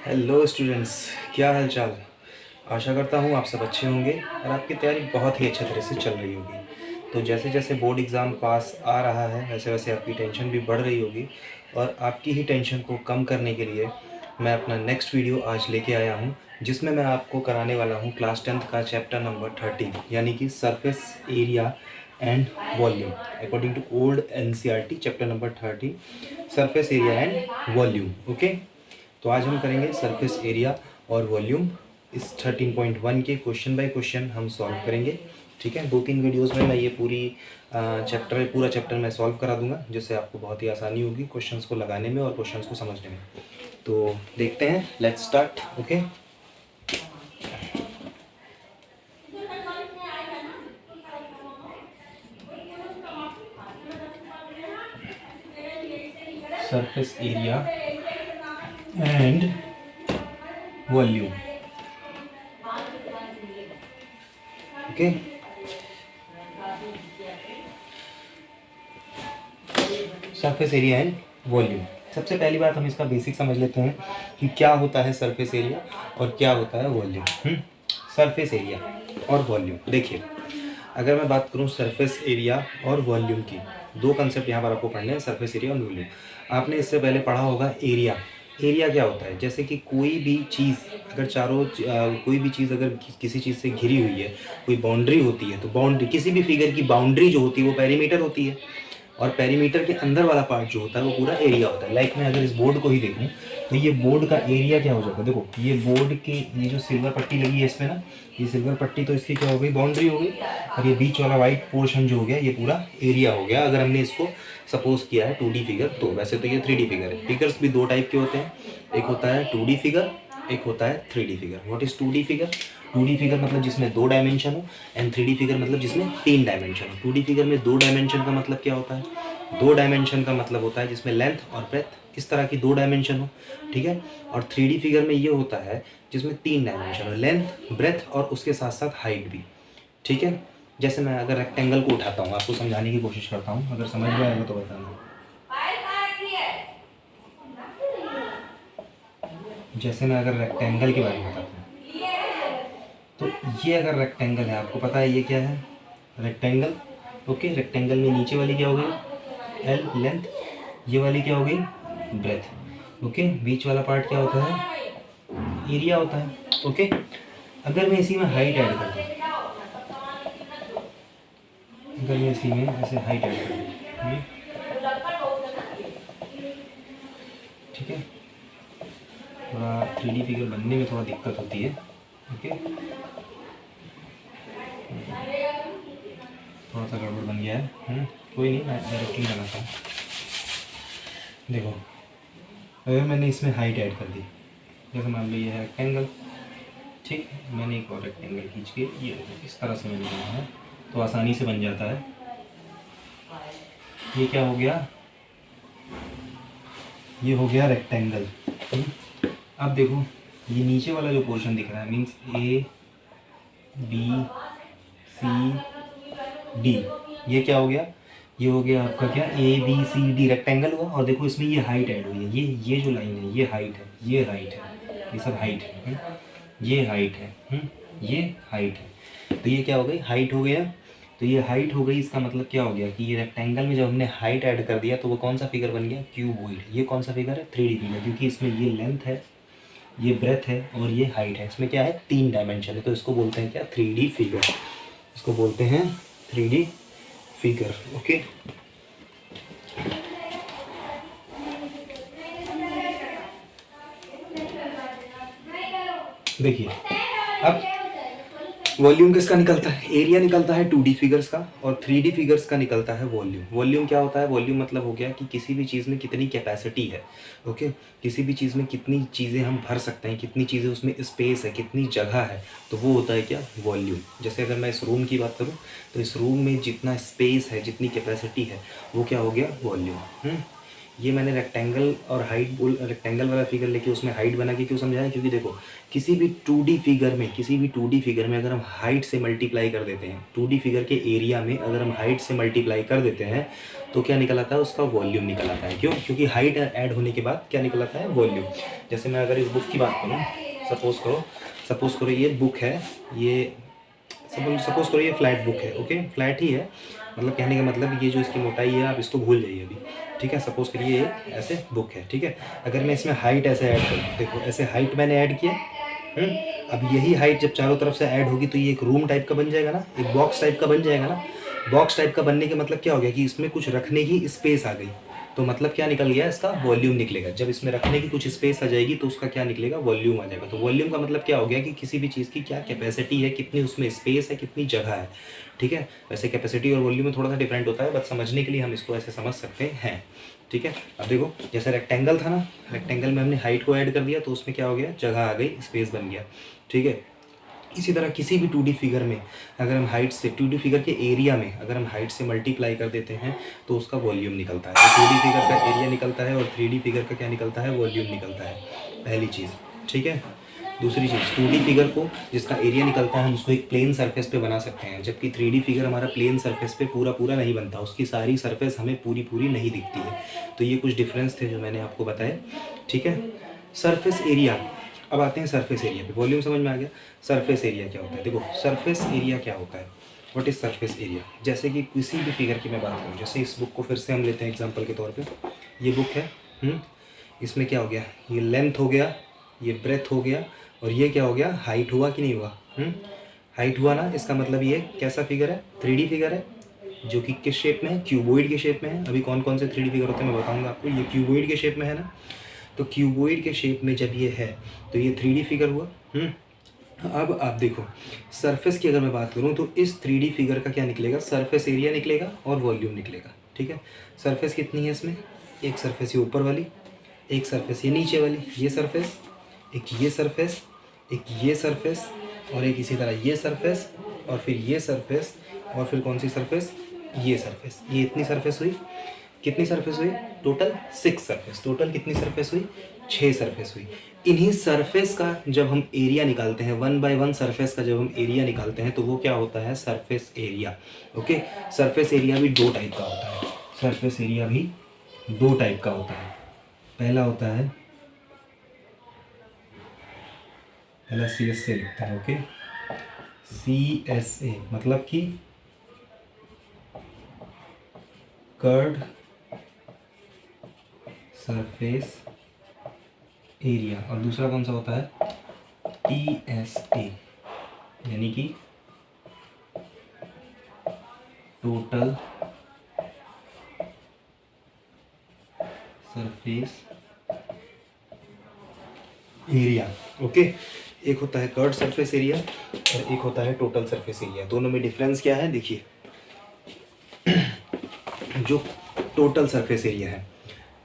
Hello students, क्या हाल चाल। आशा करता हूँ आप सब अच्छे होंगे और आपकी तैयारी बहुत ही अच्छे तरह से चल रही होगी। तो जैसे जैसे बोर्ड एग्ज़ाम पास आ रहा है वैसे वैसे आपकी टेंशन भी बढ़ रही होगी, और आपकी ही टेंशन को कम करने के लिए मैं अपना नेक्स्ट वीडियो आज लेके आया हूँ, जिसमें मैं आपको कराने वाला हूँ क्लास 10th का चैप्टर नंबर 13 यानी कि surface area and volume according to old NCERT chapter number 13 surface area and volume. Okay, तो आज हम करेंगे सरफेस एरिया और वॉल्यूम। इस 13.1 के क्वेश्चन बाय क्वेश्चन हम सॉल्व करेंगे। ठीक है, 2-3 वीडियोस में मैं ये पूरा चैप्टर मैं सॉल्व करा दूंगा, जिससे आपको बहुत ही आसानी होगी क्वेश्चंस को लगाने में और क्वेश्चंस को समझने में। तो देखते हैं, let's start. Okay, surface area and volume. Okay, surface area and volume. सबसे पहली बात हम इसका बेसिक समझ लेते हैं कि क्या होता है सरफेस एरिया और क्या होता है वॉल्यूम। सरफेस एरिया और वॉल्यूम, देखिए अगर मैं बात करूं सरफेस एरिया और वॉल्यूम की, दो कंसेप्ट यहाँ पर आपको पढ़ने हैं, सरफेस एरिया और वॉल्यूम। आपने इससे पहले पढ़ा होगा एरिया। एरिया क्या होता है, जैसे कि कोई भी चीज़ अगर कोई भी चीज़ अगर किसी चीज़ से घिरी हुई है, कोई बाउंड्री होती है, तो बाउंड्री किसी भी फिगर की बाउंड्री जो होती है वो पेरीमीटर होती है, और पेरीमीटर के अंदर वाला पार्ट जो होता है वो पूरा एरिया होता है। लाइक मैं अगर इस बोर्ड को ही देखूं तो ये बोर्ड का एरिया क्या हो जाता है। देखो ये बोर्ड के ये जो सिल्वर पट्टी लगी है इसमें ना, ये सिल्वर पट्टी तो इसकी क्या हो गई, बाउंड्री हो गई, और ये बीच वाला वाइट पोर्शन जो हो गया ये पूरा एरिया हो गया। अगर हमने इसको सपोज किया है 2D फिगर, तो वैसे तो ये 3D फिगर है। फिगर्स भी दो टाइप के होते हैं, एक होता है 2D फिगर, एक होता है 3D figure. What is 2D figure? 2D figure मतलब जिसमें 2 डायमेंशन हो, एंड 3D फिगर मतलब जिसमें 3 डायमेंशन हो। 2D फिगर में 2 डायमेंशन का मतलब क्या होता है? 2 डायमेंशन का मतलब होता है जिसमें लेंथ और ब्रेथ इस तरह की 2 डायमेंशन हो, ठीक है। और 3D फिगर में ये होता है जिसमें 3 डायमेंशन हो, लेंथ, ब्रेथ और उसके साथ साथ हाइट भी, ठीक है। जैसे मैं अगर रेक्टेंगल को उठाता हूँ, आपको समझाने की कोशिश करता हूँ, अगर समझ में आएगा तो बताना। जैसे मैं अगर रेक्टेंगल के बारे में बताता हूँ, तो ये अगर रेक्टेंगल है, आपको पता है ये क्या है, रेक्टेंगल। ओके, रेक्टेंगल में नीचे वाली क्या हो गई, एल लेंथ, ये वाली क्या हो गई, ब्रेथ। ओके, बीच वाला पार्ट क्या होता है, एरिया होता है। ओके, अगर मैं इसी में हाइट ऐड कर दूँ, अगर मैं इसी में ऐसे हाइट ऐड कर दूँ, ठीक है, थोड़ा 3D फिगर बनने में थोड़ा दिक्कत होती है। ओके, थोड़ा सा गड़बड़ बन गया है, कोई नहीं, मैं डायरेक्टली बनाता हूँ। देखो अगर मैंने इसमें हाइट ऐड कर दी, जैसे मान लो ये है रेक्टेंगल, ठीक, मैंने एक और रेक्टेंगल खींच के ये इस तरह से मैंने बनाया है, तो आसानी से बन जाता है। ये क्या हो गया, ये हो गया रेक्टेंगल। अब देखो ये नीचे वाला जो पोर्शन दिख रहा है, means A B C D, ये क्या हो गया, ये हो गया आपका क्या, A B C D rectangle हुआ। और देखो इसमें ये हाइट ऐड हुई है, ये जो लाइन है ये हाइट है, ये राइट है, ये सब हाइट है, ये हाइट है, ये हाइट है, तो ये क्या हो गई, हाइट हो गया। तो ये हाइट हो गई, इसका मतलब क्या हो गया कि ये रेक्टेंगल में जब हमने हाइट ऐड कर दिया तो वो कौन सा फिगर बन गया, क्यूबॉइड। ये कौन सा फिगर है, 3D फिगर, क्योंकि इसमें ये लेंथ है, ये ब्रेथ है और ये हाइट है। इसमें क्या है, 3 डायमेंशन है, तो इसको बोलते हैं क्या, 3D फिगर। इसको बोलते हैं 3D फिगर। ओके, देखिए अब वॉल्यूम किसका निकलता है, एरिया निकलता है 2D फिगर्स का, और 3D फिगर्स का निकलता है वॉल्यूम। वॉल्यूम क्या होता है, वॉल्यूम मतलब हो गया कि किसी भी चीज़ में कितनी कैपेसिटी है। ओके, किसी भी चीज़ में कितनी चीज़ें हम भर सकते हैं, कितनी चीज़ें उसमें स्पेस है, कितनी जगह है, तो वो होता है क्या, वॉल्यूम। जैसे अगर मैं इस रूम की बात करूँ तो इस रूम में जितना स्पेस है, जितनी कैपेसिटी है, वो क्या हो गया, वॉल्यूम। ये मैंने रेक्टेंगल और हाइट बोल रेक्टेंगल वाला फिगर लेके उसमें हाइट बना के क्यों समझाया, क्योंकि देखो किसी भी 2D फिगर में अगर हम हाइट से मल्टीप्लाई कर देते हैं, 2D फिगर के एरिया में अगर हम हाइट से मल्टीप्लाई कर देते हैं तो क्या निकल आता है, उसका वॉल्यूम निकल आता है। क्यों? क्योंकि हाइट ऐड होने के बाद क्या निकल आता है, वॉल्यूम। जैसे मैं अगर इस बुक की बात करूँ, सपोज करो ये बुक है, ये सपोज करो ये फ्लैट बुक है, ओके, फ्लैट ही है, मतलब कहने का मतलब ये जो इसकी मोटाई है आप इसको भूल जाइए अभी, ठीक है। सपोज करिए ये ऐसे बुक है, ठीक है। अगर मैं इसमें हाइट ऐसे ऐड करूँ, देखो ऐसे हाइट मैंने ऐड किया, अब यही हाइट जब चारों तरफ से ऐड होगी तो ये एक रूम टाइप का बन जाएगा ना, एक बॉक्स टाइप का बन जाएगा ना। बॉक्स टाइप का बनने के मतलब क्या हो गया कि इसमें कुछ रखने की स्पेस आ गई, तो मतलब क्या निकल गया, इसका वॉल्यूम निकलेगा। जब इसमें रखने की कुछ स्पेस आ जाएगी तो उसका क्या निकलेगा, वॉल्यूम आ जाएगा। तो वॉल्यूम का मतलब क्या हो गया कि किसी भी चीज़ की क्या कैपेसिटी है, कितनी उसमें स्पेस है, कितनी जगह है, ठीक है। वैसे कैपेसिटी और वॉल्यूम में थोड़ा सा डिफरेंट होता है, बट समझने के लिए हम इसको ऐसे समझ सकते हैं, ठीक है। अब देखो जैसे रेक्टेंगल था ना, रेक्टेंगल में हमने हाइट को ऐड कर दिया तो उसमें क्या हो गया, जगह आ गई, स्पेस बन गया, ठीक है। इसी तरह किसी भी 2D फिगर में अगर हम हाइट से 2D फिगर के एरिया में अगर हम हाइट से मल्टीप्लाई कर देते हैं तो उसका वॉल्यूम निकलता है। तो 2D फिगर का एरिया निकलता है और 3D फिगर का क्या निकलता है, वॉल्यूम निकलता है, पहली चीज़, ठीक है। दूसरी चीज़, 2D फिगर को जिसका एरिया निकलता है हम उसको एक प्लेन सरफेस पे बना सकते हैं, जबकि 3D फिगर हमारा प्लेन सरफेस पे पूरा पूरा नहीं बनता, उसकी सारी सरफेस हमें पूरी पूरी नहीं दिखती है। तो ये कुछ डिफरेंस थे जो मैंने आपको बताए, ठीक है। सरफेस एरिया, अब आते हैं सरफेस एरिया पे। वॉल्यूम समझ में आ गया, सरफेस एरिया क्या होता है। देखो सरफेस एरिया क्या होता है, व्हाट इज़ सरफेस एरिया। जैसे कि किसी भी फिगर की मैं बात करूँ, जैसे इस बुक को फिर से हम लेते हैं एग्जांपल के तौर पे, ये बुक है, इसमें क्या हो गया, ये लेंथ हो गया, ये ब्रेथ हो गया, और ये क्या हो गया, हाइट हुआ कि नहीं हुआ, हाइट हुआ ना। इसका मतलब ये कैसा फिगर है, 3D फिगर है, जो कि किस शेप में है, क्यूबॉइड के शेप में है। अभी कौन कौन से 3D फिगर होते हैं मैं बताऊंगा आपको। ये क्यूबॉइड के शेप में है ना, तो क्यूबॉइड के शेप में जब ये है तो ये 3D फिगर हुआ। अब आप देखो सरफेस की अगर मैं बात करूं तो इस 3D फिगर का क्या निकलेगा, सरफेस एरिया निकलेगा और वॉल्यूम निकलेगा, ठीक है। सरफेस कितनी है इसमें, एक सरफेस ये ऊपर वाली, एक सरफेस ये नीचे वाली, ये सरफेस, एक ये सरफेस, एक ये सरफेस, और एक इसी तरह ये सरफेस, और फिर ये सरफेस, और फिर कौन सी सरफेस, ये सरफेस। ये इतनी सरफेस हुई, कितनी सरफेस हुई, टोटल 6 सरफेस। टोटल कितनी सरफेस हुई, 6 सरफेस हुई। इन्हीं सरफेस का जब हम एरिया निकालते हैं, 1 बाय 1 सरफेस का जब हम एरिया निकालते हैं तो वो क्या होता है, surface area, okay. Surface area भी दो टाइप का होता है, सरफेस एरिया भी दो टाइप का होता है। पहला होता है, पहला CS से लिखता है, ओके, CSA मतलब कि कर्व्ड सरफेस एरिया, और दूसरा कौन सा होता है, TSA यानी कि टोटल सरफेस एरिया, ओके। एक होता है कर्व्ड सरफेस एरिया और एक होता है टोटल सरफेस एरिया। दोनों में डिफरेंस क्या है, देखिए जो टोटल सरफेस एरिया है,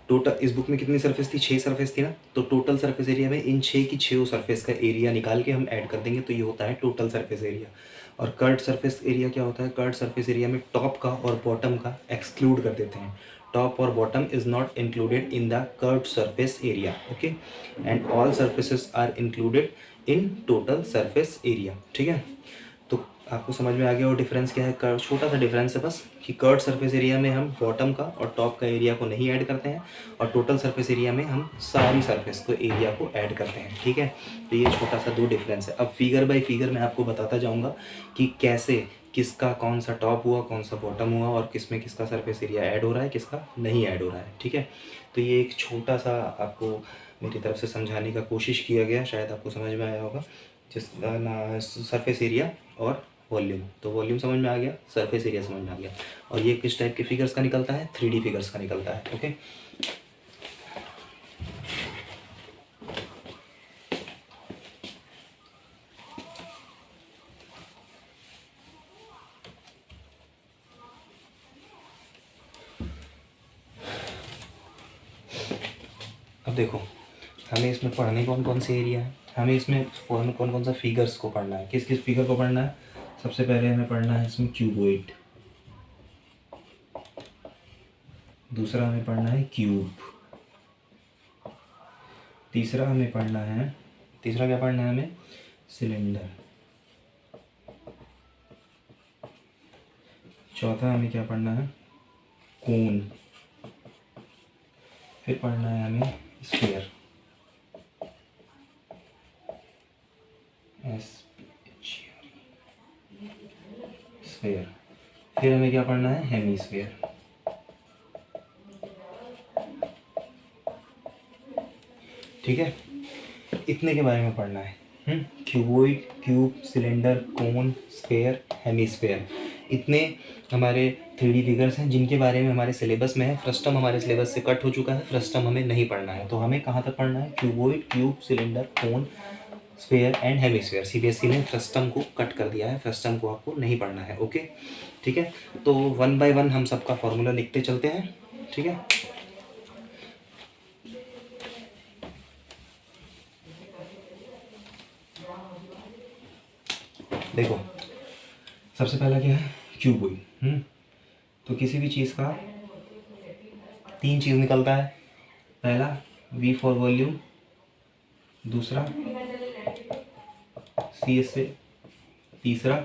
टोटल इस बुक में कितनी सरफेस थी, 6 सरफेस थी ना, तो टोटल सरफेस एरिया में इन 6 की 6 सरफेस का एरिया निकाल के हम ऐड कर देंगे तो ये होता है टोटल सरफेस एरिया। और कर्व्ड सरफेस एरिया क्या होता है, कर्व्ड सरफेस एरिया में टॉप का और बॉटम का एक्सक्लूड कर देते हैं। टॉप और bottom is not included in the curved surface area, okay, and all surfaces are included in total surface area, ठीक है। तो आपको समझ में आ गया और डिफरेंस क्या है, छोटा सा डिफरेंस है बस कि कर्व्ड सरफेस एरिया में हम बॉटम का और टॉप का एरिया को नहीं ऐड करते हैं, और टोटल सरफेस एरिया में हम सारी सरफेस को एरिया को ऐड करते हैं, ठीक है। तो ये छोटा सा दो डिफरेंस है। अब फिगर बाय फिगर मैं आपको बताता जाऊँगा कि कैसे किसका कौन सा टॉप हुआ, कौन सा बॉटम हुआ, और किस में किसका सरफेस एरिया ऐड हो रहा है, किसका नहीं ऐड हो रहा है, ठीक है। तो ये एक छोटा सा आपको मेरी तरफ से समझाने का कोशिश किया गया, शायद आपको समझ में आया होगा। जिस ना सरफेस एरिया और वॉल्यूम, तो वॉल्यूम समझ में आ गया, सरफेस एरिया समझ में आ गया, और ये किस टाइप के फिगर्स का निकलता है, 3D फिगर्स का निकलता है, ओके। अब देखो हमें इसमें पढ़ने कौन कौन से एरिया है, हमें इसमें कौन कौन सा फिगर्स को पढ़ना है, किस किस फिगर को पढ़ना है। सबसे पहले हमें पढ़ना है इसमें क्यूबॉइड, दूसरा हमें पढ़ना है क्यूब, तीसरा हमें पढ़ना है, तीसरा क्या पढ़ना है हमें, सिलेंडर, चौथा हमें क्या पढ़ना है, कोन, फिर पढ़ना है हमें स्फीयर, स्फीयर, फिर हमें क्या पढ़ना है, हेमीस्फीयर। ठीक है, इतने के बारे में पढ़ना है। क्यूबॉइड, क्यूब, सिलेंडर, कोन, स्फीयर, हेमीस्फीयर, इतने हमारे 3D फिगर्स हैं जिनके बारे में हमारे सिलेबस में है। फ्रस्टम हमारे सिलेबस से कट हो चुका है, फ्रस्टम हमें नहीं पढ़ना है। तो हमें कहाँ तक पढ़ना है, cuboid, cube, cylinder, cone, sphere and hemisphere. CBSE ने फ्रस्टम को कट कर दिया है, फ्रस्टम को आपको नहीं पढ़ना है। ओके, ठीक है। तो 1 बाय 1 हम सबका फॉर्मूला लिखते चलते हैं। ठीक है, देखो सबसे पहला क्या है, क्यूबॉइड। तो किसी भी चीज़ का 3 चीज़ निकलता है। पहला V फॉर वॉल्यूम, दूसरा CS से, तीसरा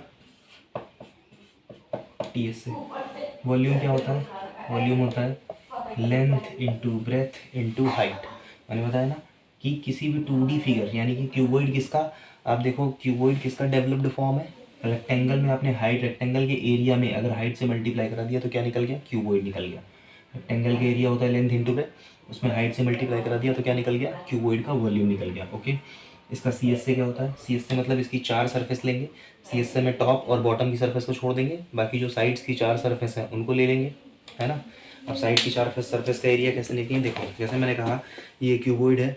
TS से। वॉल्यूम क्या होता है, वॉल्यूम होता है length into breadth into height. मैंने बताया ना कि किसी भी 2D फिगर, यानी कि क्यूबॉइड किसका, आप देखो क्यूबॉइड किसका डेवलप्ड फॉर्म है, रेक्टेंगल में आपने हाइट, रेक्टेंगल के एरिया में अगर हाइट से मल्टीप्लाई करा दिया तो क्या निकल गया, क्यूबॉइड निकल गया। रेक्टेंगल के एरिया होता है लेंथ इंटू ब्रेथ, उसमें हाइट से मल्टीप्लाई करा दिया तो क्या निकल गया, क्यूबॉइड का वॉल्यूम निकल गया। ओके, इसका सी एस से क्या होता है, सी एस से मतलब इसकी 4 सरफेस लेंगे। सी एस से में टॉप और बॉटम की सरफेस को छोड़ देंगे, बाकी जो साइड्स की 4 सरफेस हैं उनको ले लेंगे, है ना। अब साइड की 4 सरफेस का एरिया कैसे निकलेंगे, देखो जैसे मैंने कहा ये क्यूबॉइड है,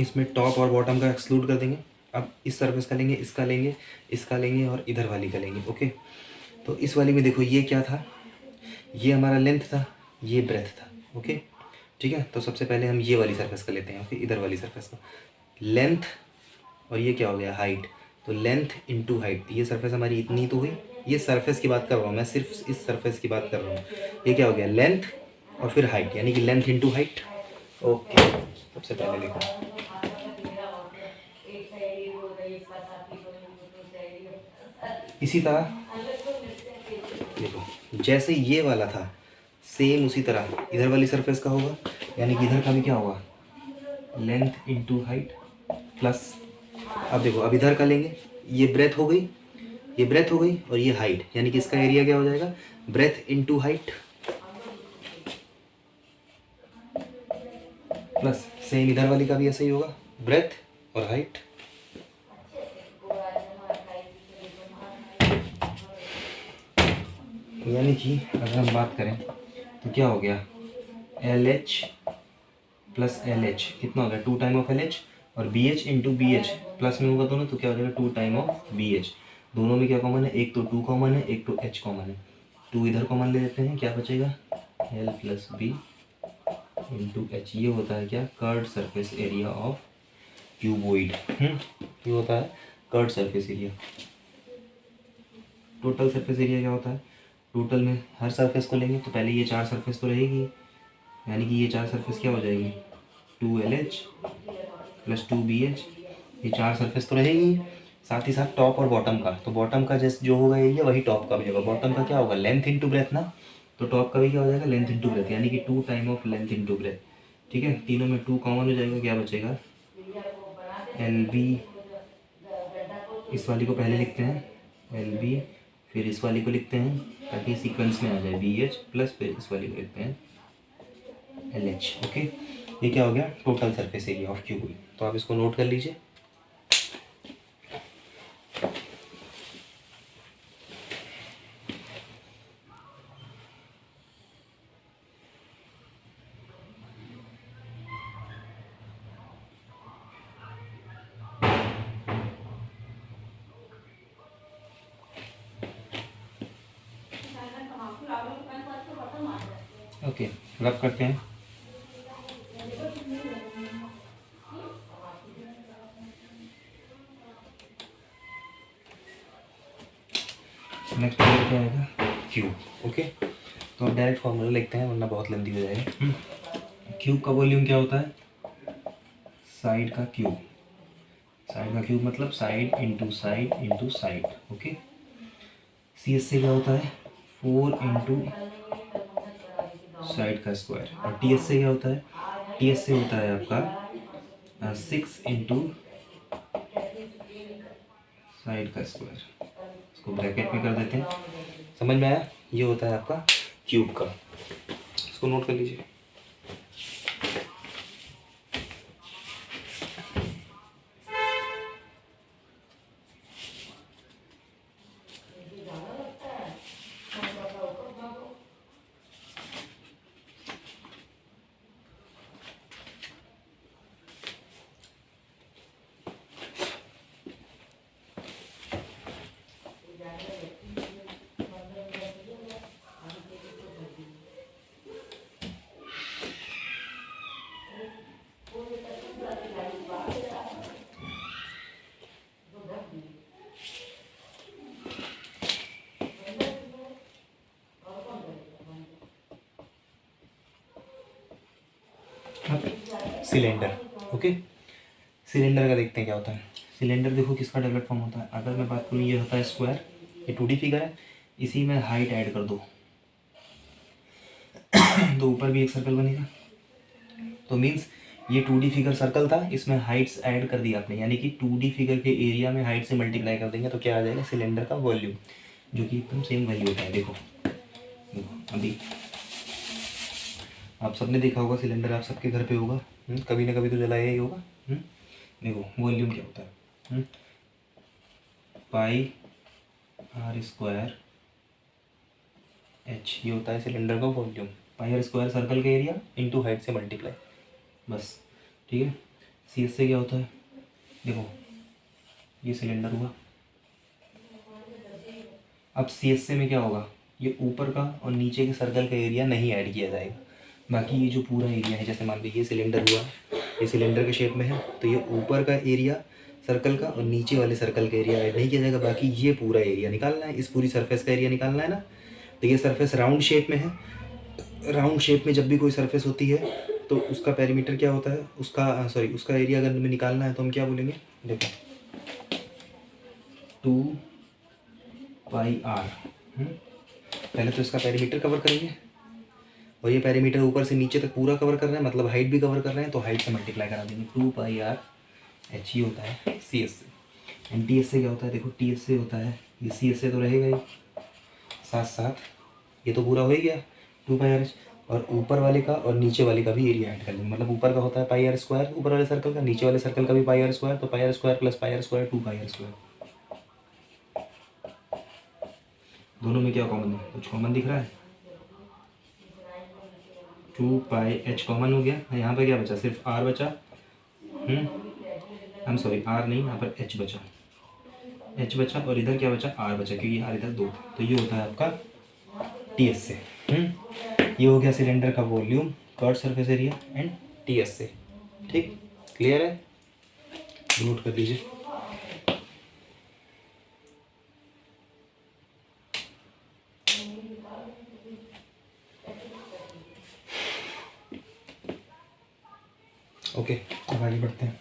इसमें टॉप और बॉटम का एक्सक्लूड कर देंगे। अब इस सरफेस का लेंगे, इसका लेंगे, इसका लेंगे और इधर वाली का लेंगे। ओके, तो इस वाली में देखो ये क्या था, ये हमारा लेंथ था, ये ब्रेथ था। ओके, ठीक है। तो सबसे पहले हम ये वाली सरफेस का लेते हैं, ओके, इधर वाली सरफेस का लेंथ, और ये क्या हो गया, हाइट। तो लेंथ इंटू हाइट, ये सरफेस हमारी इतनी तो हुई, ये सरफेस की बात कर रहा हूँ मैं, सिर्फ इस सरफेस की बात कर रहा हूँ। ये क्या हो गया, लेंथ और फिर हाइट, यानी कि लेंथ इंटू हाइट। ओके, सबसे पहले देखो इसी तरह देखो, जैसे ये वाला था सेम उसी तरह इधर वाली सरफेस का होगा, यानी कि इधर का भी क्या होगा, लेंथ इंटू हाइट प्लस, अब देखो अब इधर का लेंगे, ये ब्रेथ हो गई, ये ब्रेथ हो गई और ये हाइट, यानी कि इसका एरिया क्या हो जाएगा, breath into height plus same इधर वाली का भी ऐसा ही होगा, ब्रेथ और हाइट। यानी कि अगर हम बात करें तो क्या हो गया, L H plus L H कितना हो गया, 2 टाइम ऑफ एल एच, और B H into B H plus में होगा दोनों तो क्या हो जाएगा, 2 टाइम ऑफ बी एच। दोनों में क्या कॉमन है, एक तो 2 कॉमन है, एक तो एच कॉमन है। 2 इधर कॉमन ले लेते हैं, क्या बचेगा, L plus B into H. ये होता है क्या, curved surface area of cuboid. ये होता है curved surface area. Total surface area क्या होता है, टोटल में हर सरफेस को लेंगे तो पहले ये 4 सरफेस तो रहेगी, यानी कि ये 4 सरफेस क्या हो जाएगी, 2LH प्लस 2BH, ये 4 सरफेस तो रहेगी। साथ ही साथ टॉप और बॉटम का, तो बॉटम का जैसे जो होगा एरिया वही टॉप का भी होगा। बॉटम का क्या होगा, लेंथ इंटू ब्रेथ ना, तो टॉप का भी क्या हो जाएगा, लेंथ इंटू ब्रेथ, यानी कि 2 time of length into breadth. ठीक है, तीनों में 2 कॉमन हो जाएगा, क्या बचेगा, LB, इस वाली को पहले लिखते हैं LB, फिर इस वाली को लिखते हैं ताकि सीक्वेंस में आ जाए BH, प्लस फिर इस वाली को लिखते हैं LH। ओके, ये क्या हो गया, total surface area of cuboid. तो आप इसको नोट कर लीजिए। ओके, रब करते हैं। नेक्स्ट क्या आएगा, क्यूब। ओके, तो अब डायरेक्ट फॉर्मूला लिखते हैं वरना बहुत लंबी हो जाएगी। क्यूब का वॉल्यूम क्या होता है? साइड का क्यूब। साइड का क्यूब मतलब side into side into side. Okay. C S से क्या होता है? 4 इंटू साइड का स्क्वायर। और टी एस से क्या होता है? टी एस से होता है आपका 6 इंटू साइड का स्क्वायर। इसको ब्रैकेट में कर देते हैं। समझ में आया? ये होता है आपका क्यूब का। इसको नोट कर लीजिए। सिलेंडर। ओके। सिलेंडर का देखते हैं क्या होता है। सिलेंडर देखो किसका डेवलप फॉर्म होता है। अगर मैं बात करूँ, ये होता है स्क्वायर, ये 2D फिगर है, इसी में हाइट ऐड कर दो तो ऊपर भी एक सर्कल बनेगा। तो मीन्स ये 2D फिगर सर्कल था, इसमें हाइट्स ऐड कर दी आपने, यानी कि 2D फिगर के एरिया में हाइट से मल्टीप्लाई कर देंगे तो क्या आ जाएगा? सिलेंडर का वॉल्यूम, जो कि एकदम सेम वैल्यू होता है। देखो देखो अभी आप सबने देखा होगा सिलेंडर, आप सबके घर पे होगा, कभी ना कभी तो जलाया ही होगा। देखो वॉल्यूम क्या होता है? पाई आर स्क्वायर एच, ये होता है सिलेंडर का volume. Pi R square circle का एरिया इंटू हाइट से मल्टीप्लाई, बस। ठीक है। सी एस से क्या होता है? देखो ये सिलेंडर हुआ। अब सी एस से में क्या होगा? ये ऊपर का और नीचे के सर्कल का एरिया नहीं ऐड किया जाएगा। बाकी ये जो पूरा एरिया है, जैसे मान लीजिए ये सिलेंडर हुआ, ये सिलेंडर के शेप में है, तो ये ऊपर का एरिया सर्कल का और नीचे वाले सर्कल का एरिया ऐड नहीं किया जाएगा। बाकी ये पूरा एरिया निकालना है, इस पूरी सरफेस का एरिया निकालना है ना। तो ये सरफेस राउंड शेप में है। राउंड शेप में जब भी कोई सरफेस होती है तो उसका पेरीमीटर क्या होता है? उसका उसका एरिया अगर हमें निकालना है तो हम क्या बोलेंगे? देखो 2 पाई आर। पहले तो इसका पेरीमीटर कवर करेंगे, और ये पेरीमीटर ऊपर से नीचे तक पूरा कवर कर रहे हैं, मतलब हाइट भी कवर कर रहे हैं, तो हाइट से मल्टीप्लाई करा देंगे। 2 पाई आर एच ही होता है सी एस से। एंड टी एस से क्या होता है? देखो टी एस से होता है, ये सी एस से तो रहेगा ही, साथ साथ ये तो पूरा हो ही गया 2 पाई आर एच, और ऊपर वाले का और नीचे वाले का भी एरिया ऐड कर लेंगे। मतलब ऊपर का होता है पाई आर स्क्वायर ऊपर वाले सर्कल का, नीचे वाले सर्कल का भी पाई आर स्क्वायर, तो pi R square plus pi R square 2 pi R square. दोनों में क्या कॉमन है? कुछ कॉमन दिख रहा है? 2 पाई एच कॉमन हो गया। यहाँ पर क्या बचा? सिर्फ आर बचा। हम सॉरी आर नहीं, यहाँ पर एच बचा। एच बचा और इधर क्या बचा? आर बचा, क्योंकि आर इधर 2 था। तो ये होता है आपका टी एस से। ये हो गया सिलेंडर का volume, curve surface area and T S से। ठीक, क्लियर है? नोट कर लीजिए। ओके, अब आगे बढ़ते हैं।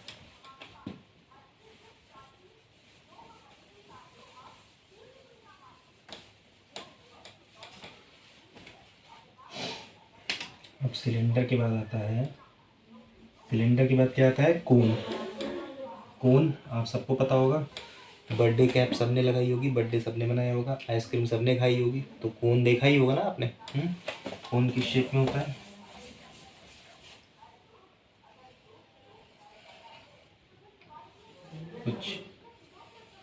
अब सिलेंडर के बाद आता है, सिलेंडर के बाद क्या आता है? कोन। कोन आप सबको पता होगा, बर्थडे कैप सबने लगाई होगी, बर्थडे सबने मनाया होगा, आइसक्रीम सबने खाई होगी, तो कोन देखा ही होगा ना आपने। कोन किस शेप में होता है? कुछ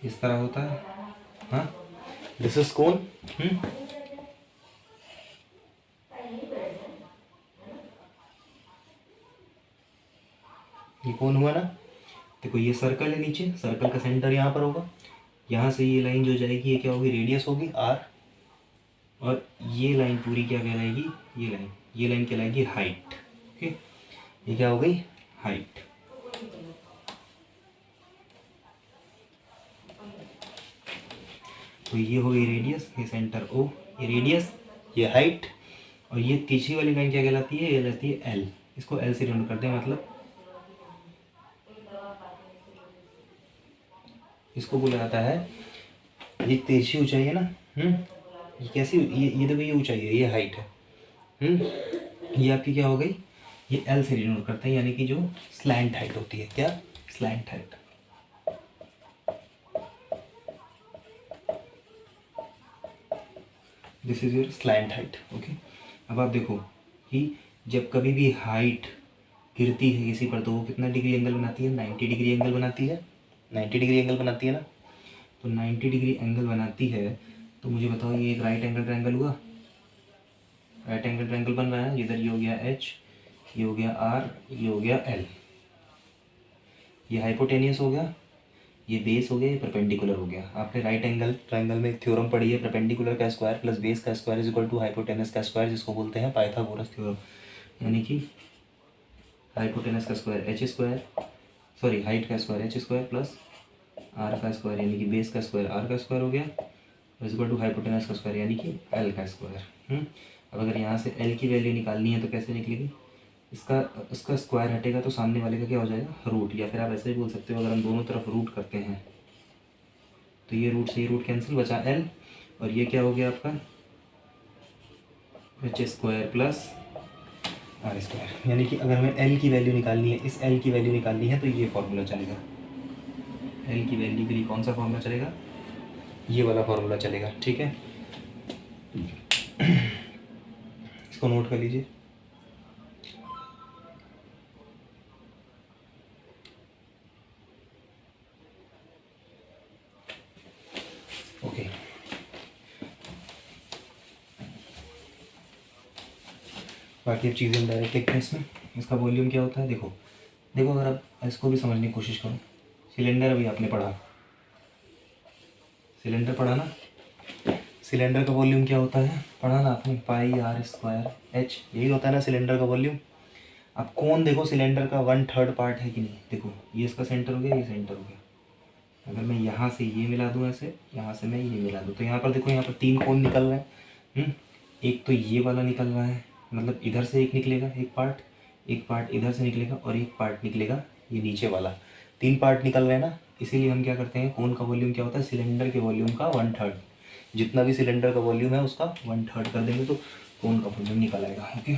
इस तरह होता है। हाँ, दिस इज कोन। ये कौन हुआ ना? देखो ये सर्कल है, नीचे सर्कल का सेंटर यहाँ पर होगा, यहाँ से ये लाइन जो जाएगी ये क्या होगी? रेडियस होगी आर, और ये लाइन पूरी क्या कहलाएगी? ये लाइन कहलाएगी हाइट। ओके, ये क्या हो गई? हाइट। तो ये हो गई रेडियस, ये सेंटर ओ, ये रेडियस, ये हाइट, और ये तिरछी वाली लाइन क्या कहलाती है, ये कहलाती है एल। इसको एल से डिनोट करते हैं, मतलब इसको बोला जाता है, ये तिरछी ऊंचाई है ना, ये कैसी, ये देखो, ये ऊंचाई है, ये हाइट है, ये आपकी क्या हो गई, ये एल से डिनोट करते हैं, यानी कि जो स्लैंट हाइट होती है, क्या, slant height. This is your slant height. Okay, अब आप देखो कि जब कभी भी हाइट गिरती है किसी पर तो वो कितना डिग्री एंगल बनाती है, 90 डिग्री एंगल बनाती है, 90 डिग्री एंगल बनाती है ना। तो 90 डिग्री एंगल बनाती है, तो मुझे बताओ ये एक राइट एंगल ट्रायंगल हुआ, राइट एंगल ट्रायंगल बन रहा है, इधर ये हो गया एच, ये हो गया आर, ये हो गया एल, ये हाइपोटेनियस हो गया, ये बेस हो गया, ये परपेंडिकुलर हो गया। आपने राइट एंगल ट्रायंगल में एक थ्योरम पढ़ी है, परपेंडिकुलर का स्क्वायर प्लस बेस का square is equal to hypotenuse का स्क्वायर, जिसको बोलते हैं पाइथागोरस थ्योरम। यानी कि हाइपोटेनस का square H square, sorry height का square H square plus R का स्क्वायर यानी कि बेस का स्क्वायर आर का स्क्वायर हो गया, इज इक्वल टू हाइपोटेनस का स्क्वायर यानी कि एल का स्क्वायर। अब अगर यहाँ से एल की वैल्यू निकालनी है तो कैसे निकलेगी, इसका स्क्वायर हटेगा तो सामने वाले का क्या हो जाएगा, रूट, या फिर आप ऐसे भी बोल सकते हो, अगर हम दोनों तरफ रूट करते हैं तो ये रूट से ये रूट कैंसिल, बचा एल, और ये क्या हो गया आपका H square plus R square. यानी कि अगर हमें एल की वैल्यू निकालनी है, इस एल की वैल्यू निकालनी है, तो ये फॉर्मूला चलेगा, एल की वैल्यू के लिए कौन सा फॉर्मूला चलेगा, ये वाला फॉर्मूला चलेगा। ठीक है, इसको नोट कर लीजिए। ओके, बाकी अब चीज़ें हम डायरेक्ट लिखते हैं इसमें। इसका वॉल्यूम क्या होता है, देखो देखो, अगर आप इसको भी समझने की कोशिश करो, सिलेंडर अभी आपने पढ़ा, सिलेंडर पढ़ा ना, सिलेंडर का वॉल्यूम क्या होता है, पढ़ा ना आपने, पाई आर स्क्वायर एच, यही होता है ना सिलेंडर का वॉल्यूम। अब कौन, देखो सिलेंडर का 1/3 पार्ट है कि नहीं, देखो ये इसका सेंटर हो गया, ये सेंटर हो गया, अगर मैं यहाँ से ये मिला दूँ ऐसे, यहाँ से मैं ये मिला दूँ, तो यहाँ पर देखो, यहाँ पर 3 कोण निकल रहे हैं। एक तो ये वाला निकल रहा है, मतलब इधर से एक निकलेगा एक पार्ट इधर से निकलेगा, और एक पार्ट निकलेगा ये नीचे वाला, 3 पार्ट निकल रहे हैं ना। इसीलिए हम क्या करते हैं, कोण का वॉल्यूम क्या होता है, सिलेंडर के वॉल्यूम का 1/3, जितना भी सिलेंडर का वॉल्यूम है उसका 1/3 कर देंगे तो कोण का वॉल्यूम निकल आएगा। ओके,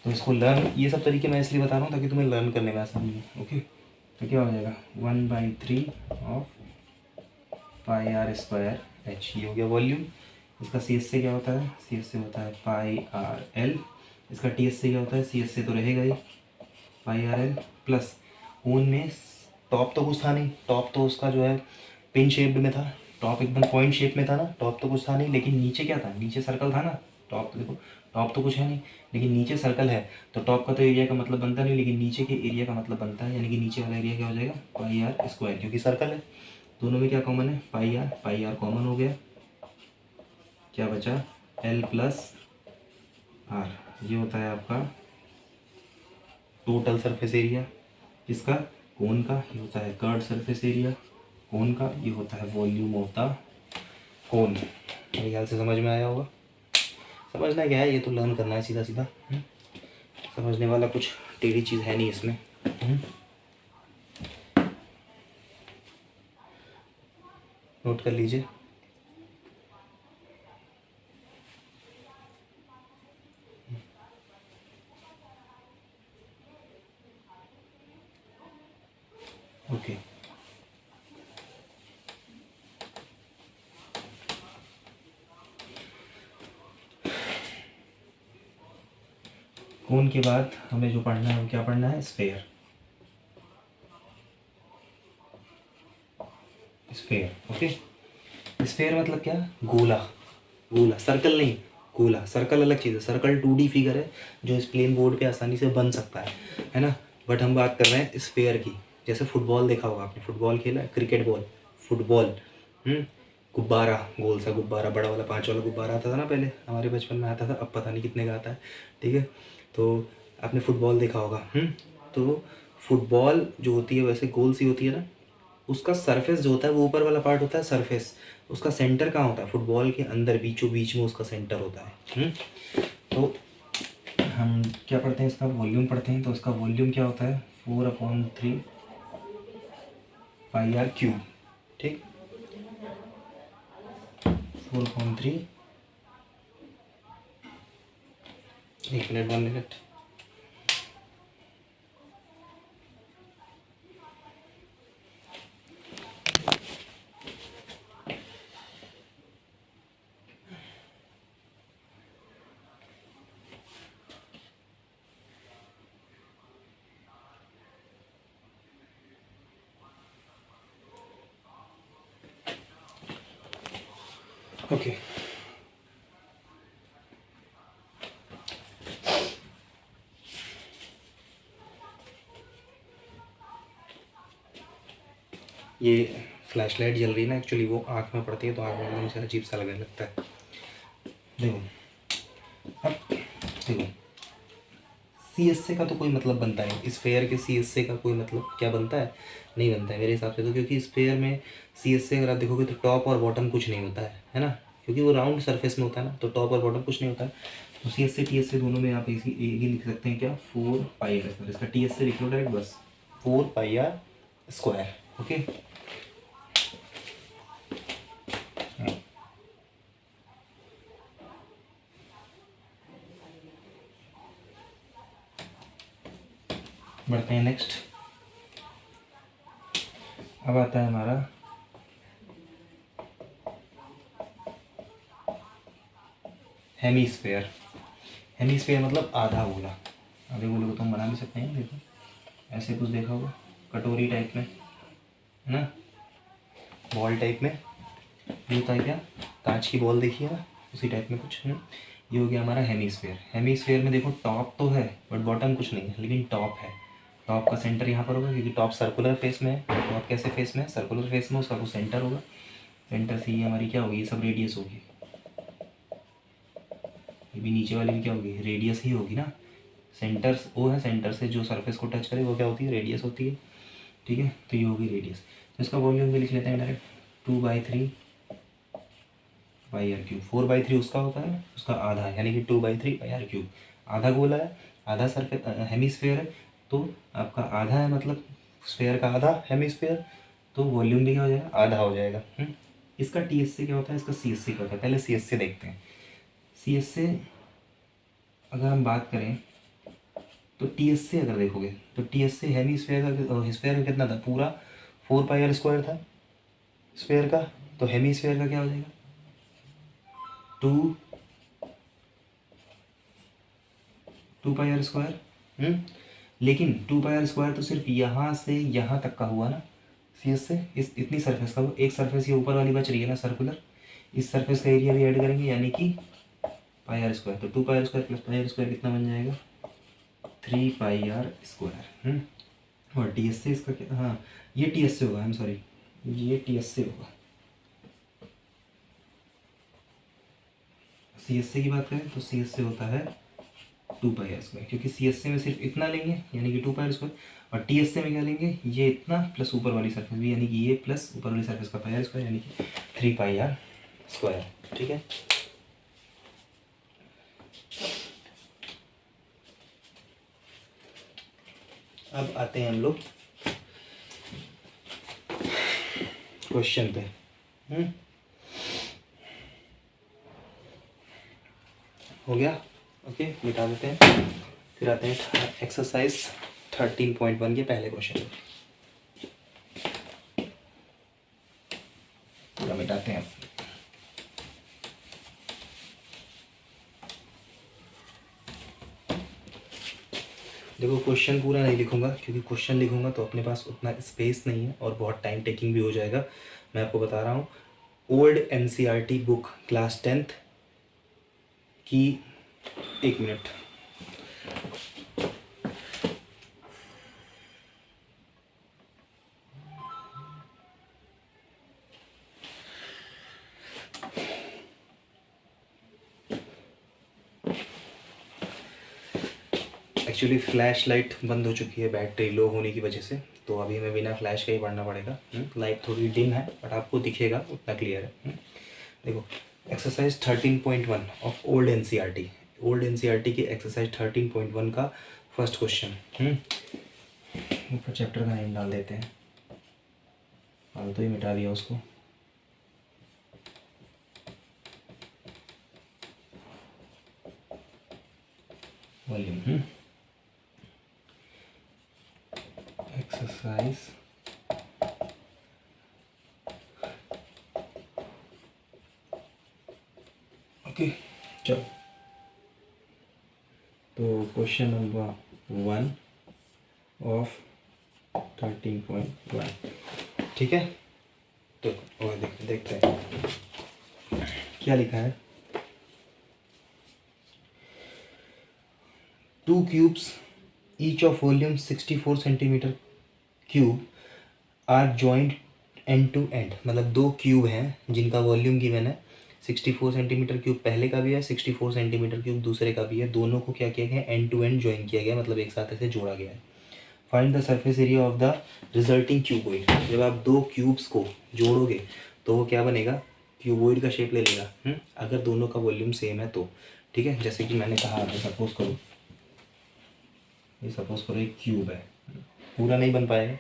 तो इसको लर्न, ये सब तरीके मैं इसलिए बता रहा हूँ ताकि तुम्हें लर्न करने में आसानी हो। ओके, तो क्या हो जाएगा 1/3 of pi R square H, ये हो गया वॉल्यूम। इसका सी एस से क्या होता है, सी एस से होता है पाई आर एल, इसका टी एस से क्या होता है, सी एस से तो रहेगा ही पाई आर एल, प्लस कोन में टॉप तो कुछ था नहीं, टॉप तो उसका जो है पिन शेप्ड में था, टॉप एकदम पॉइंट शेप में था ना, टॉप तो कुछ था नहीं, लेकिन नीचे क्या था, नीचे सर्कल था ना, टॉप तो देखो, टॉप तो कुछ है नहीं लेकिन नीचे सर्कल है, तो टॉप का तो एरिया का मतलब बनता नहीं, लेकिन नीचे के एरिया का मतलब बनता है, यानी कि नीचे वाला एरिया क्या हो जाएगा, पाई आर स्क्वायर, क्योंकि सर्कल है। दोनों में क्या कॉमन है, पाई आर कॉमन हो गया, क्या बचा एल प्लस आर, ये होता है आपका टोटल सरफेस एरिया, इसका कोन का, ये होता है कर्व सरफेस एरिया कोन का, ये होता है वॉल्यूम ऑफ द कोन। मेरे ख्याल से समझ में आया होगा। समझना क्या है, ये तो लर्न करना है सीधा सीधा, समझने वाला कुछ टेढ़ी चीज़ है नहीं इसमें। नोट कर लीजिए। ओके, कोन के बाद हमें जो पढ़ना है वो क्या पढ़ना है, स्फेयर। स्फेयर, ओके, स्फेयर मतलब क्या, गोला, गोला, सर्कल नहीं, गोला। सर्कल अलग चीज़ है, सर्कल 2D फिगर है जो इस प्लेन बोर्ड पे आसानी से बन सकता है ना, बट हम बात कर रहे हैं स्फेयर की। जैसे फुटबॉल देखा होगा आपने, फुटबॉल खेला है, क्रिकेट बॉल, फुटबॉल, गुब्बारा, गोल सा गुब्बारा, बड़ा वाला 5 वाला गुब्बारा आता था ना पहले, हमारे बचपन में आता था, अब पता नहीं कितने का आता है। ठीक है, तो आपने फुटबॉल देखा होगा। तो फुटबॉल जो होती है वैसे गोल सी होती है ना, उसका सरफेस जो होता है वो ऊपर वाला पार्ट होता है सरफेस, उसका सेंटर कहाँ होता है, फुटबॉल के अंदर बीचों बीच में उसका सेंटर होता है। तो हम क्या पढ़ते हैं, इसका वॉल्यूम पढ़ते हैं। तो इसका वॉल्यूम क्या होता है, 4/3 पाई आर क्यूब। ठीक, 4/3, 1 मिनट 1 मिनट। ओके, ये फ्लैश लाइट जल रही है ना, एक्चुअली वो आँख में पड़ती है तो आँख में एकदम से अजीब सा लगने लगता है। देखो अब देखो, सी एस से का तो कोई मतलब बनता नहीं, स्फेयर के सी एस से का कोई मतलब क्या बनता है, नहीं बनता है मेरे हिसाब से तो, क्योंकि स्फेयर में सी एस से अगर आप देखोगे तो टॉप और बॉटम कुछ नहीं होता है ना, क्योंकि वो राउंड सरफेस में होता है ना, तो टॉप और बॉटम कुछ नहीं होता है। तो सी एस से टी एस से दोनों में आप इसी एक ही लिख सकते हैं क्या, 4 पाई आर, इसका टी एस से लिख लो डायरेक्ट बस, 4 पाई आर स्क्वायर। ओके, बढ़ते हैं नेक्स्ट। अब आता है हमारा हेमीस्फेयर। हेमीस्फेयर मतलब आधा गोला। आधे गोले को तो हम बना भी सकते हैं, देखो ऐसे कुछ देखा होगा, कटोरी टाइप में है ना, बॉल टाइप में, ये होता है क्या, कांच की बॉल देखिए ना, उसी टाइप में कुछ है। ये हो गया हमारा हेमीस्फेयर। हेमीस्फेयर में देखो टॉप तो है बट बॉटम कुछ नहीं है, लेकिन टॉप है। टॉप का सेंटर यहाँ पर होगा, क्योंकि टॉप सर्कुलर फेस में है। टॉप कैसे फेस में है, सर्कुलर फेस में, उसका कुछ सेंटर होगा। सेंटर से ये हमारी क्या होगी, ये सब रेडियस होगी, ये भी नीचे वाली भी क्या होगी, रेडियस ही होगी ना। सेंटर वो है, सेंटर से जो सरफेस को टच करे वो क्या होती है, रेडियस होती है। ठीक है, तो ये होगी रेडियस। तो इसका वॉल्यूम भी लिख लेते हैं डायरेक्ट, 2/3 पाई आर क्यूब। 4/3 उसका होता है, उसका आधा है, यानी कि 2/3 पाई आर क्यूब। आधा गोला है, आधा सरफेस हेमीस्फेयर है, तो आपका आधा है, मतलब स्फेयर का आधा हेमीस्फेयर, तो वॉल्यूम भी क्या हो जाएगा, आधा हो जाएगा। इसका टी एस से क्या होता है, इसका सी एस से क्या होता है, पहले सी एस से देखते हैं। सी एस से अगर हम बात करें तो टी एस से अगर देखोगे तो टी एस से हेमीस्फेयर का, स्फेयर का कितना था, पूरा 4 पाई आर स्क्वायर था स्फेयर का, तो हेमीस्फेयर का क्या हो जाएगा, 2 पाई आर स्क्वायर। लेकिन 2 पाई आर स्क्वायर तो सिर्फ यहाँ से यहाँ तक का हुआ ना, सी एस से इस इतनी सरफेस का हुआ। एक सरफेस ये ऊपर वाली बच रही है ना सर्कुलर, इस सरफेस का एरिया भी ऐड करेंगे, यानी कि पाई आर स्क्वायर। तो 2 pi R square plus pi R square कितना बन जाएगा, 3 पाई आर स्क्वायर। और टी एस से इसका क्या, हाँ ये टी एस से होगा, आई एम सॉरी, ये टी एस से होगा। सी एस से की बात करें तो सी एस से होता है 2 पाई आर स्क्वायर, क्योंकि सी एस से में सिर्फ इतना लेंगे यानी कि 2 पाई आर स्क्वायर, और टी एस से में क्या लेंगे, ये इतना प्लस ऊपर वाली सरफेस भी, यानी कि ये प्लस ऊपर वाली सरफेस का पाई आर स्क्वायर, यानी कि 3 पाई आर स्क्वायर। ठीक है, अब आते हैं हम लोग क्वेश्चन पे। हो गया, ओके मिटा देते हैं। फिर आते हैं एक्सरसाइज 13.1 के पहले क्वेश्चन पे, पूरा मिटाते हैं। देखो क्वेश्चन पूरा नहीं लिखूंगा, क्योंकि क्वेश्चन लिखूंगा तो अपने पास उतना स्पेस नहीं है और बहुत टाइम टेकिंग भी हो जाएगा। मैं आपको बता रहा हूँ, old NCERT book class 10th की, 1 मिनट, एक्चुअली फ्लैश लाइट बंद हो चुकी है बैटरी लो होने की वजह से, तो अभी हमें बिना फ्लैश के ही पढ़ना पड़ेगा। लाइट थोड़ी डिम है बट आपको दिखेगा उतना क्लियर है। देखो exercise 13.1 of old NCERT, old NCERT की एक्सरसाइज 13.1 का फर्स्ट क्वेश्चन। ऊपर चैप्टर का नेम डाल देते हैं, फालतू ही मिटा दिया उसको। वॉल्यूम एक्सरसाइज ओके चलो, तो क्वेश्चन नंबर 1 ऑफ 13.1 ठीक है। तो और देखते हैं क्या लिखा है। 2 cubes each of volume 64 centimetre cube are joint end to end, मतलब 2 क्यूब हैं जिनका वॉल्यूम गिवन है 64 सेंटीमीटर क्यूब पहले का भी है, 64 सेंटीमीटर क्यूब दूसरे का भी है। दोनों को क्या किया गया, एंड टू एंड ज्वाइन किया गया, मतलब एक साथ ऐसे जोड़ा गया है। Find the surface area of the resulting cuboid. जब आप 2 क्यूब्स को जोड़ोगे तो वो क्या बनेगा, क्यूबॉइड का शेप ले लेगा। अगर दोनों का वॉल्यूम सेम है तो ठीक है। जैसे कि मैंने कहा, सपोज करो ये सपोज करो एक क्यूब है, पूरा नहीं बन पाएगा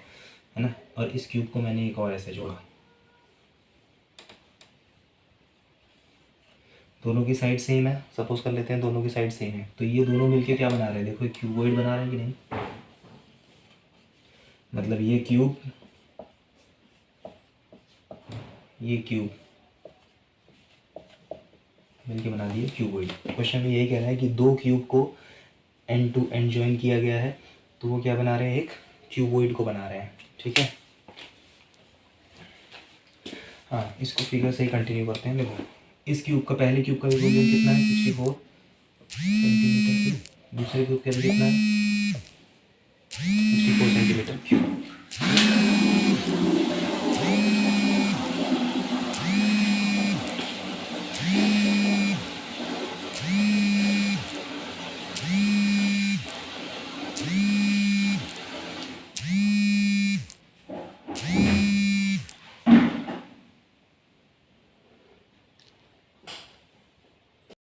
है ना, और इस क्यूब को मैंने एक और ऐसे जोड़ा, दोनों की साइड सेम है, सपोज कर लेते हैं दोनों की साइड सेम है, तो ये दोनों मिलके क्या बना रहे हैं, देखो एक क्यूबॉइड बना रहे हैं कि नहीं। मतलब ये क्यूब मिलके बना दिए क्यूबॉइड। क्वेश्चन में यही कह रहा है कि 2 क्यूब को एंड टू एंड ज्वाइन किया गया है, तो वो क्या बना रहे हैं, एक क्यूबॉइड को बना रहे हैं। ठीक है, हाँ इसको फिगर से ही कंटिन्यू करते हैं। देखो इस क्यूब का, पहले क्यूब का भी वॉल्यूम कितना है 64 सेंटीमीटर क्यूब, दूसरे क्यूब का भी कितना है